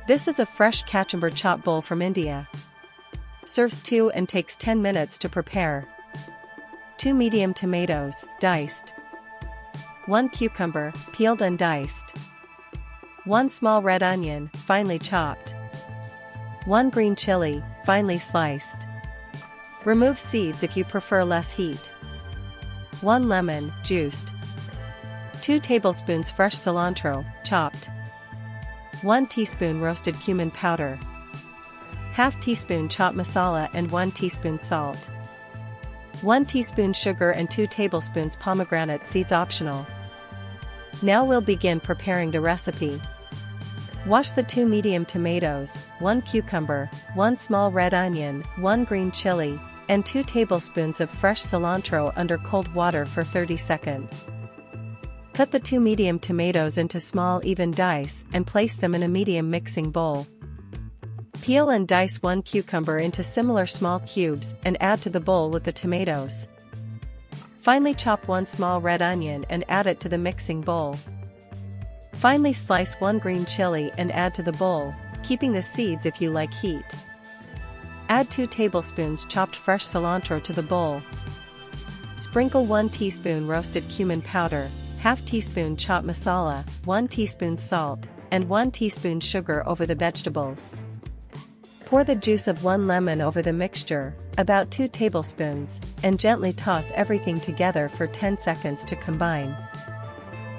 This is a fresh Kachumber Chaat Bowl from India. Serves 2 and takes 10 minutes to prepare. 2 medium tomatoes, diced. 1 cucumber, peeled and diced. 1 small red onion, finely chopped. 1 green chili, finely sliced. Remove seeds if you prefer less heat. 1 lemon, juiced. 2 tablespoons fresh cilantro, chopped. 1 teaspoon roasted cumin powder. ½ teaspoon chopped masala and 1 teaspoon salt. 1 teaspoon sugar and 2 tablespoons pomegranate seeds optional. Now we'll begin preparing the recipe. Wash the 2 medium tomatoes, 1 cucumber, 1 small red onion, 1 green chili, and 2 tablespoons of fresh cilantro under cold water for 30 seconds. Cut the 2 medium tomatoes into small even dice and place them in a medium mixing bowl. Peel and dice 1 cucumber into similar small cubes and add to the bowl with the tomatoes. Finely chop 1 small red onion and add it to the mixing bowl. Finely slice 1 green chili and add to the bowl, keeping the seeds if you like heat. Add 2 tablespoons chopped fresh cilantro to the bowl. Sprinkle 1 teaspoon roasted cumin powder, ½ teaspoon chopped masala, 1 teaspoon salt, and 1 teaspoon sugar over the vegetables. Pour the juice of 1 lemon over the mixture, about 2 tablespoons, and gently toss everything together for 10 seconds to combine.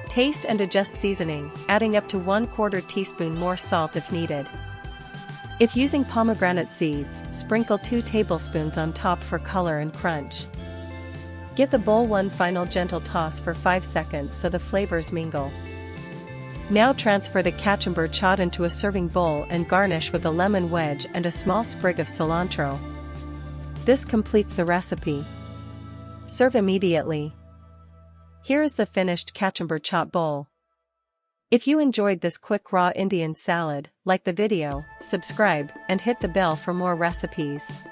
Taste and adjust seasoning, adding up to 1/4 teaspoon more salt if needed. If using pomegranate seeds, sprinkle 2 tablespoons on top for color and crunch. Give the bowl one final gentle toss for 5 seconds so the flavors mingle. Now transfer the Kachumber chaat into a serving bowl and garnish with a lemon wedge and a small sprig of cilantro. This completes the recipe. Serve immediately. Here is the finished Kachumber chaat bowl. If you enjoyed this quick raw Indian salad, like the video, subscribe, and hit the bell for more recipes.